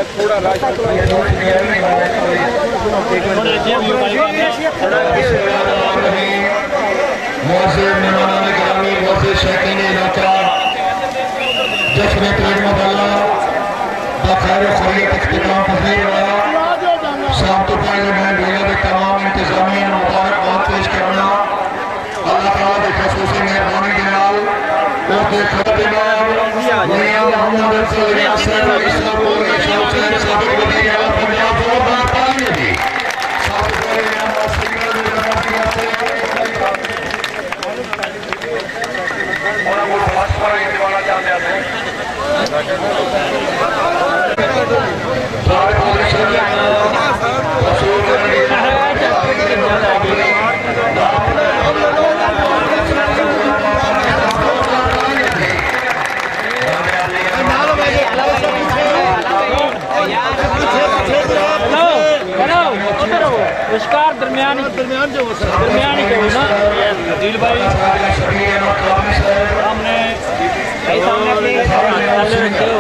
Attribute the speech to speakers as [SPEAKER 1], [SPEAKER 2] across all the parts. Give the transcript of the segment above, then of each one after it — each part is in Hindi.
[SPEAKER 1] थोड़ा जश्न तैयब मौला बखैर खैरियत इख्तिताम पजीर रहा। शाम तो पहले मैं मेले के तमाम इंतजामिया मुबारकबाद पेश करना अल्लाह ताला की खसूसी मेहरबानी के नाल उसके खतरे मियां मोहम्मद रसूल सल्लल्लाहु अलैहि वसल्लम के शौकीन साबित होने के बाद पंजाब जोरदार तालियां दी। सबसे पहले हम सिंगर की रफाकिया से और वो भाजपा के दीवाना चाहते हैं
[SPEAKER 2] पुरस्कार दरमियान जो दरमियान ही कहो ना दिल भाई सामने अपने रखे हो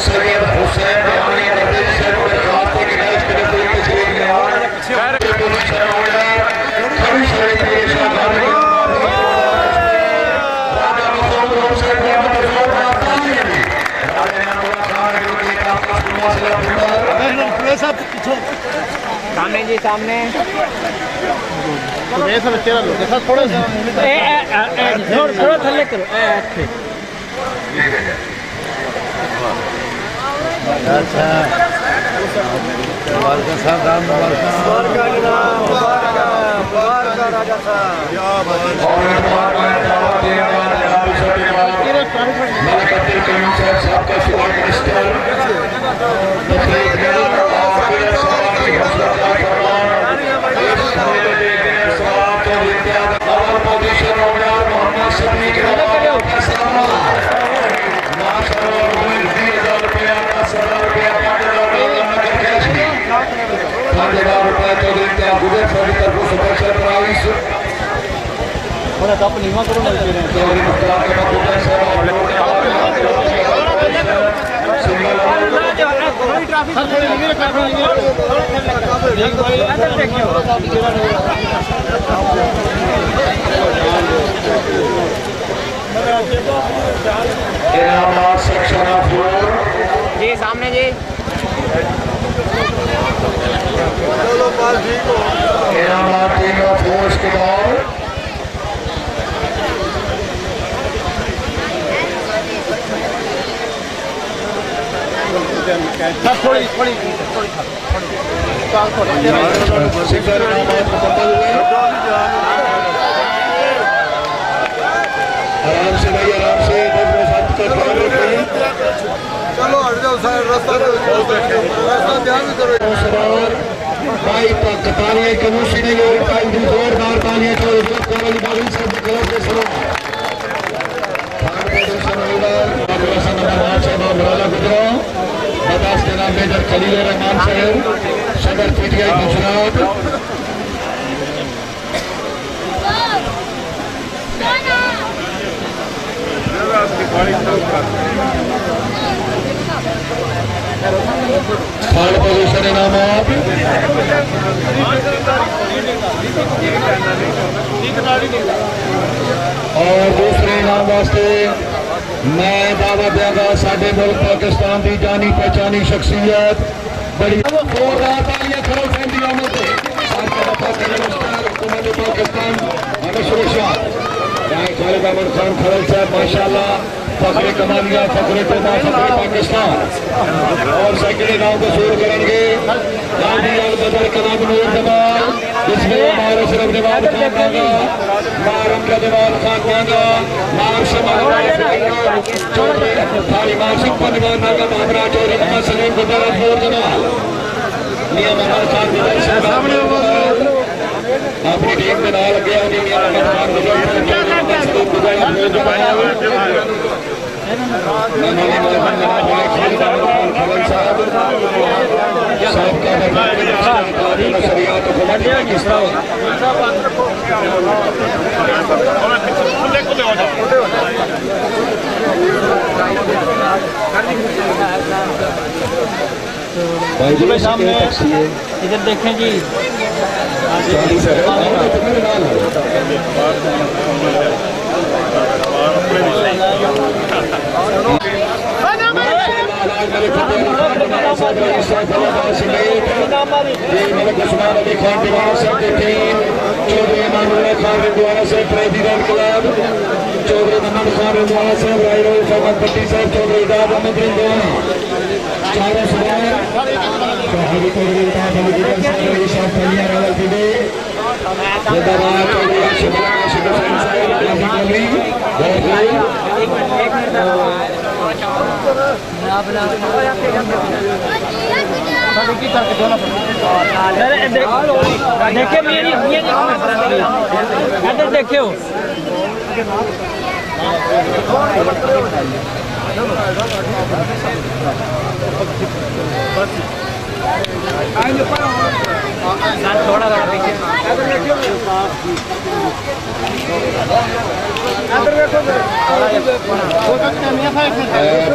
[SPEAKER 1] सैयद हुसैन
[SPEAKER 2] सामने जी सामने थोड़ा थल्ले करो
[SPEAKER 3] अच्छा राजा
[SPEAKER 2] जी सामने जी
[SPEAKER 1] के बाद आराम से भाई आराम से चलो हट जाओ रास्ता ध्यान करो भाई तालियां कमोशी नहीं हो रही जोरदार तालियां तो मेजर खलील रहमान साहब सदर पीटीआई गुजरात थर्ड पोजीशन इनामत और दूसरे इनाम वास्ते मैं दावा देंगा साडे मुल्क पाकिस्तान की जानी पहचानी शख्सियत बड़ी पाकिस्तान खालिद अहमद खान खरल साहब माशाल्लाह फखरे कमानिया फखरे टोमा फखरे पाकिस्तान और सेकंड इनाम को शुरू करेंगे गांधी अल बदर कनाब नूर जमाल जिसमें हमारे सिर्फ जवाब खान मांगा मारम का जवाब खान मांगा मार शमाल थाली मार सिंपल निवान मांगा मामरा चोरी मोहम्मद सलीम गुजर नूर जमाल मियां मोहम्मद खान गुजर सामने अपनी टीम के नाल गया मियां मोहम्मद खान गुजर साहब
[SPEAKER 2] भाई सामने इधर देखें जी।
[SPEAKER 1] चौधरी मोहम्मद खान रंधवाना साहब, रायरोल फौकत पट्टी साहब, चौधरी इदाद अहमद रंधवाना, चारों सवाल हाजी चौधरी जिंदाबाद, चौधरी आशिफ हुसैन साहब, हाजी चौधरी
[SPEAKER 2] देखे मेरी देखियो थोड़ा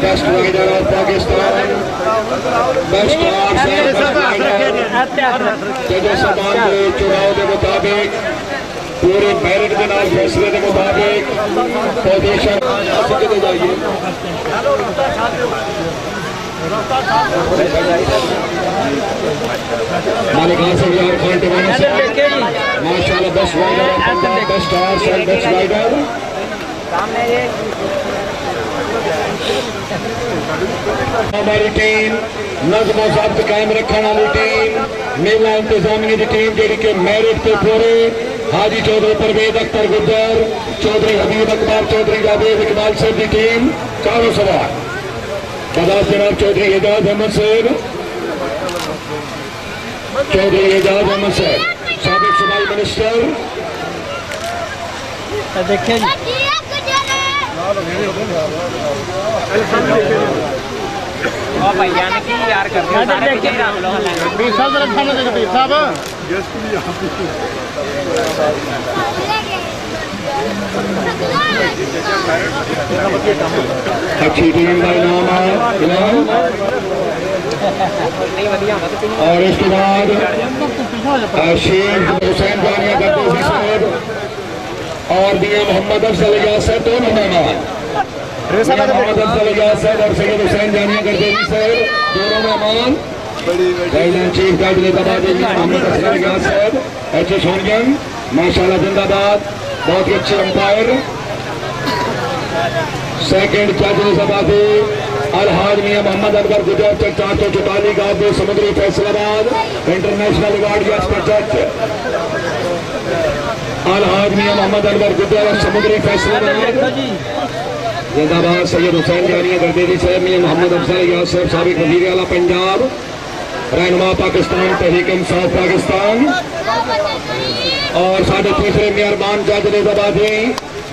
[SPEAKER 1] best leader of Pakistan, best जजमान के चुनाव के मुताबिक पूरे मेरिट के नाम फैसले के मुताबिक पोजीशन जाइए। मालिकान से यार पॉइंट माशाल्लाह, best rider, best horse and best rider. हमारी टीम नज़्म और ज़ब्त कायम रखने वाली टीम, मेला इंतजामिया की टीम जी के मेरिट पे पूरे हाजी चौधरी परवेज अख्तर गुज्जर, चौधरी हबीब अकबर, चौधरी जावेद इकबाल साहब की टीम, चारों सवार बजाज जनाब चौधरी एजाज अहमद साहब, चौधरी एजाज अहमद साहब साबिक सूबाई मिनिस्टर।
[SPEAKER 2] देखिए यार
[SPEAKER 1] अच्छी टीम का इनाम है और इसके बाद शेख हुसैन जानिया गद्दोसी साहब और मियां मोहम्मद अफजल इजाज साहब, दोनों मेहमान मोहम्मद अफजल इजाज साहब और सैयद हुसैन जानिया गद्दोसी साहब, दोनों मेहमान। चीफ जज जिंदाबाद, मोहम्मद अफजल इजाज साहब, एच सोनगन माशाल्लाह जिंदाबाद, बहुत ही अच्छे अंपायर। सेकंड जज जिंदाबादी अलहाज मियां मोहम्मद अनवर गुजर, 444 गांव समुद्री फैसलाबाद, इंटरनेशनल अवार्ड याफ्ता जज अलहाज मियां मोहम्मद अनवर गुजर समुद्री फैसलाबाद जिंदाबाद। सैयद हुसैन जानिया गद्दोसी साहब, मियां मोहम्मद अफजल इजाज साहब साबिक वजीर आला पंजाब, रहनुमा पाकिस्तान तहरीक इंसाफ पाकिस्तान। और साढ़े तीसरे मेहरबान जज निजाबादी,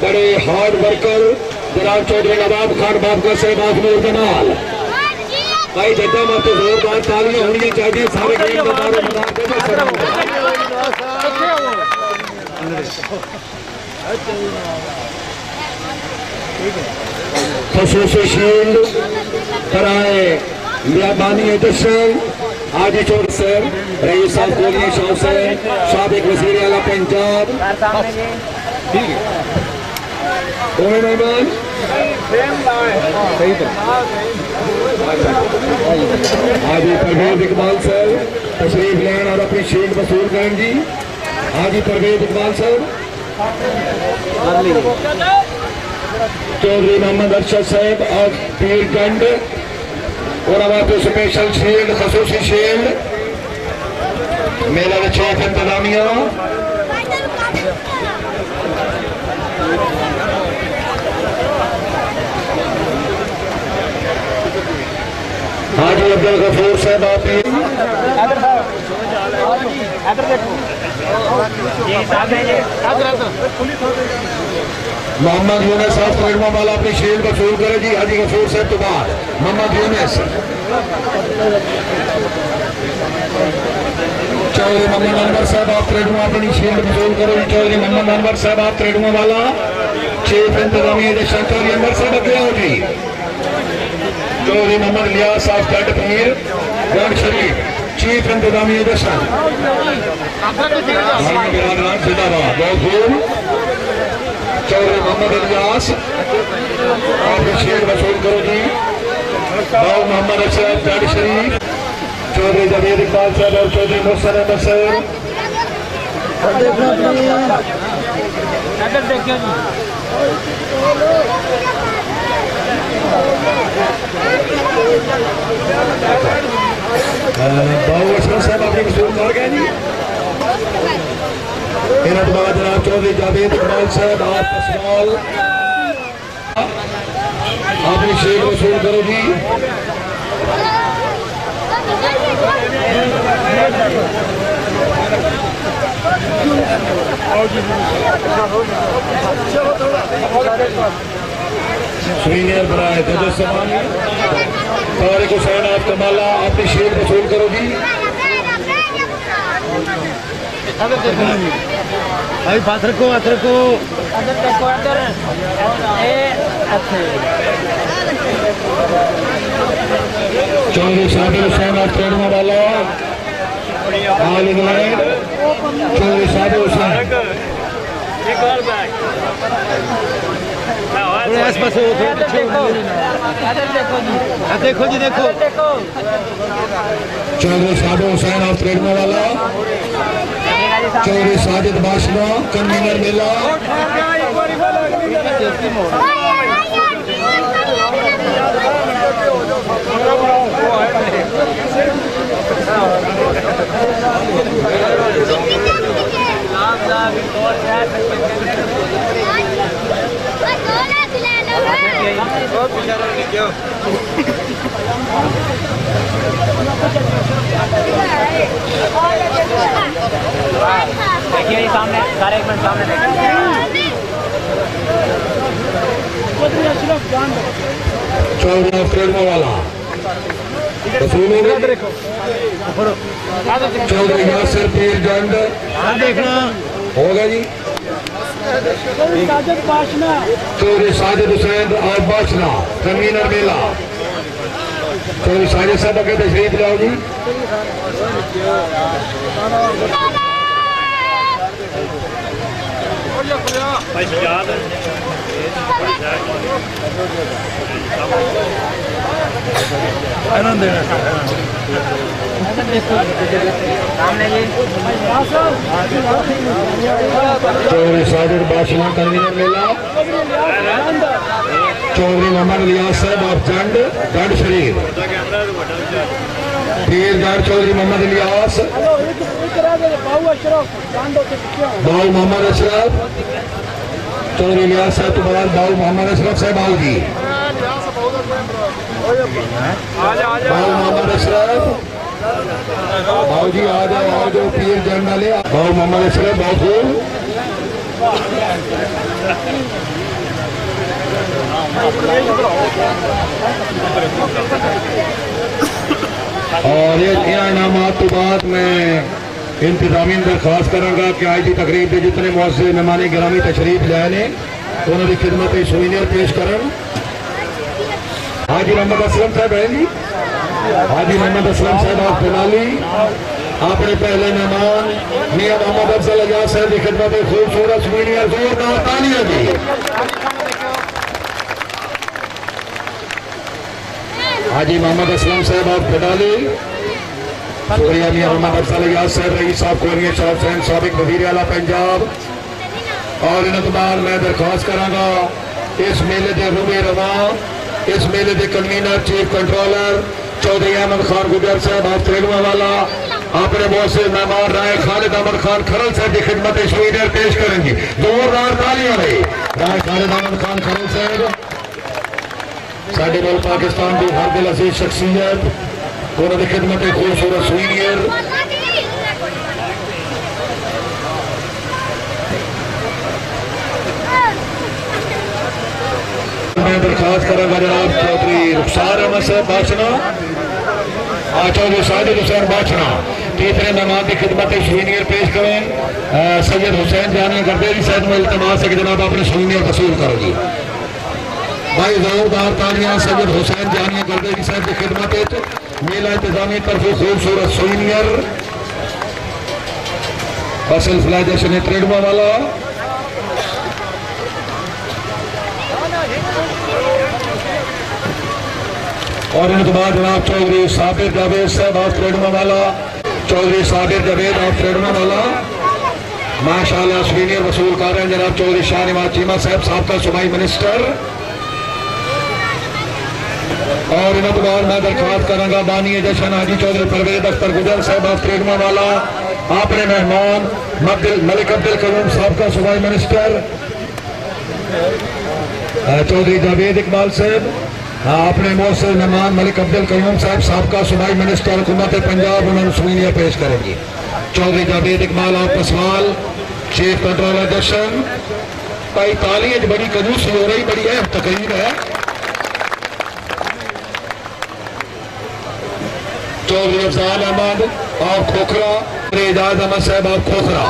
[SPEAKER 1] बड़े हार्ड वर्कर जनाब चौधरी नवाब खान बाबका साहब आजमूर जमाल। भाई जजा मत जोरदार तालियां होनी चाहिए सारे गेम के बारे में। खसूसी शील्ड कराए मेहरबानी एडिशन हाजी चौधरी साहब, रईस साहब गोलियां शाह साहब साबिक वजीर आला पंजाब। कौन मेहमान हाजी परवेज इकबाल साहब तशरीफ लें और अपनी शील्ड वसूल करें जी। हाजी परवेज इकबाल साहब, चौधरी मोहम्मद अरशद साहब और पीरगंज और हमारे स्पेशल शील्ड खसूसी शील्ड मेला के चीफ इंतजामिया। हाजी अब्दुल गफूर साहब आप मोहम्मद यूनिस साहब परिणमा वाला अपनी शील्ड वसूल करे जी। हाजी गफूर साहब तो बाद मोहम्मद यूनिस चौधरी मोहम्मद अनवर साहब आप ट्रेडुआ अपनी शील्ड वसूल करो जी। चौधरी मोहम्मद अनवर साहब आप ट्रेडुआ वाला चीफ इंतजामिया दशा चौधरी अनवर साहब अगे आओ जी। चौधरी मोहम्मद लियास साहब जट पीर गढ़ शरीफ चीफ इंतजामिया दशा जिंदाबाद बहुत खूब। चौधरी मोहम्मद इलियास आप शील्ड वसूल करो जी। बाबू मोहम्मद अशरफ जट शरीफ चौधरी जमीर इकबाल साहब और चौधरी मोहसन अहमद साहब बाबू अशरफ साहब अपनी वसूल कर गए जी। इन्हें तो बाद जनाब चौधरी जावेद इकबाल साहब आप असमाल अपनी शेख वसूल करो जी। सीनियर बराए तजस्सुमान तारिक हुसैन आप कमाला अपनी शेख वसूल करो जी।
[SPEAKER 2] भाई हाथ रखो
[SPEAKER 1] चौधरी साबिर हुसैन आप ट्रेडुआ वाला ऑल इंग्लैंड चौधरी साबिर हुसैन देखो जी देखो चौधरी साबिर हुसैन आप ट्रेडुआ वाला चौधरी साजिद बाशना कन्वीनर मेला
[SPEAKER 3] देखिए सामने सारे एक मिनट सामने
[SPEAKER 1] चौधरी ट्रेडुआ वाला चौधरी यासिर पीर जंड
[SPEAKER 2] देखना
[SPEAKER 1] होगा जी। चौधरी साजिद हुसैन और बाशना कन्वीनर मेला चौधरी साजिद साहब अगे तशरीफ लाओ जी। चौधरी साजिद बाशना कन्वीनर मेला चौधरी मोहम्मद इलियास साहब आप जंड गढ़ शरीफ पीर गढ़ चौधरी मोहम्मद इलियास बाबू मोहम्मद अशरफ चौधरी इलियास साहब तो बाद बाबू मोहम्मद अशरफ साहब आओ जी। बाबू मोहम्मद अशरफ बाबू जी आ जाओ पीर जंड वाले बाबू मोहम्मद अशरफ बहुत खूब। और ये इनामात तो बाद मैं इंतजामिया दरखास्त करांगा कि आज की तकरीब के जितने मुअज़्ज़िज़ मेहमान गिरामी तशरीफ लाए ने उन्होंने खिदमत सूनियर पेश करन। हाजी मोहम्मद असलम साहब हैं जी। हाजी मोहम्मद असलम साहब आप फिलहाली अपने पहले मेहमान मियां मोहम्मद अफजल एजाज साहब की खिदमत खूबसूरत सूनियर जोरदार तालियां दी। हाजी मोहम्मद असलम साहब आप फिलहाली शुक्रिया मियां मोहम्मद अफजल एजाज साहब रईस साहब कोरिया शाह हुसैन साबिक वज़ीर आला पंजाब। और इन तो बाद मैं दरखास्त करांगा इस मेले के रूबे रवा इस मेले के convener chief controller Chaudhary Ahmed Khan Gujjar साहब आप ट्रेडुआ वाला अपने बहुत से मेहमान राय खालिद अहमद खान खरल साहब की खिदमत सूनियर पेश करेंगे। जोरदार तालियां भाई राय खालिद अहमद खान खरल साहब साडे मुल्क पाकिस्तान की हर दिल अजीज शख्सियत उन्होंने खिदमत खूबसूरत सीनियर मैं दरखास्त करूंगा जनाब चौधरी रुखसार अहमद साहब बाशना चौधरी साजिद हुसैन बाशना तीसरे मेहमान की खिदमत सीनियर पेश करें सैयद हुसैन जानिया करते जी सैद में इल्तमास है कि जनाब अपने सीनियर वसूल करो जी भाई जोरदार तालियां सैयद हुसैन जानिया करते जी सैद की खिदमत मेला इंतजामी तरफ खूबसूरत सीनियर फसल फ्लाई जश्न त्रेडवा वाला और इनके बाद जनाब चौधरी साबिर जावेद साहब ऑफ त्रेडवा वाला चौधरी साबिर जावेद ऑफ त्रेडवा वाला माशाल्लाह सीनियर वसूल कर रहे हैं जनाब चौधरी शाहनवाज चीमा साहब साबका सूबाई मिनिस्टर और इनके बाद मैं दरख्वास्त करूंगा बानी जशन हाजी चौधरी परवेज अख्तर गुजर साहब ऑफ त्रेडवा वाला अपने मेहमान मलिक अब्दुल कयूम साबका सूबाई मिनिस्टर चौधरी जावेद इकबाल साहब अपने मौसर मेहमान मलिक अब्दुल कयूम साहब साबका सूबाई मिनिस्टर हुकूमत पंजाब उन्होंने सुनीनिया पेश करेंगे चौधरी जावेद इकबाल आपका सवाल चीफ कंट्रोलर जशन भाई ताली बड़ी कंजूसी हो रही बड़ी अहम तकरीर है चौधरी अफजाल अहमद और खोखरा एजाज अहमद साहब और खोखरा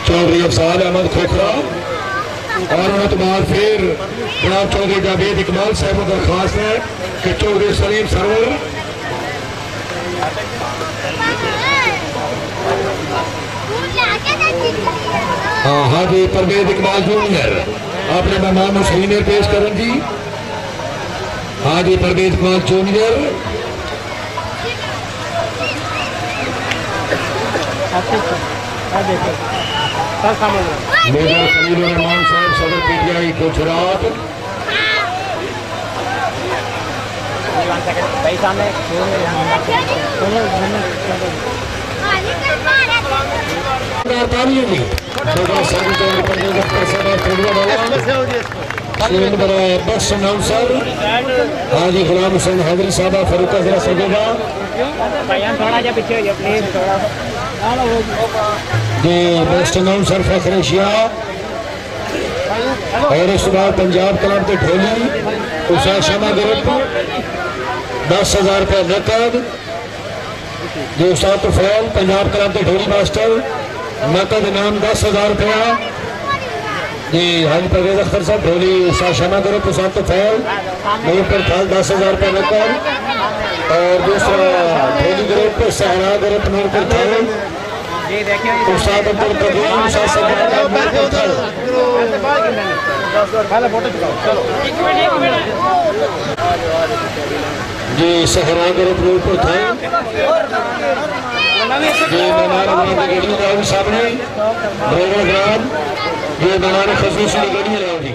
[SPEAKER 1] चौधरी अफजाल अहमद खोखरा और उनके बाद फिर जनाब चौधरी जावेद इकबाल साहब का खास है कि चौधरी सलीम सरवर हाँ जी परवेज इकबाल जूनियर अपने मेहमान सीनियर पेश करें जी हाँ जी परवेज इकबाल जूनियर मेजर खलील रहमान साहब सदर पीटीआई गुजरात बस अनाउंसर हाजी गुलाम हुसैन हैदरी साहब फरूक जरा सजेगा जी बेस्ट अनाउंसर फखर एशिया और इस बाद पंजाब क्लब के ढोली उषा शर्मा ग्रुप 10,000 रुपये नकद जो उस्ताद तुफैल पंजाब क्लब के ढोली मास्टर नकद इनाम 10,000 रुपया जी हाजी परवेज अख्तर साहब ढोली उषा शर्मा ग्रुप उस्ताद तुफैल मूल पर था 10,000 रुपये नकद और दूसरा ढोली ग्रुप सहरा ग्रुप मूल पर था उस्ताद अब्दुल करीम जी सहरा ग्रुप रूप पर था ये मेहमान साहब ने ये मेहमान खसूसी गढ़ी जी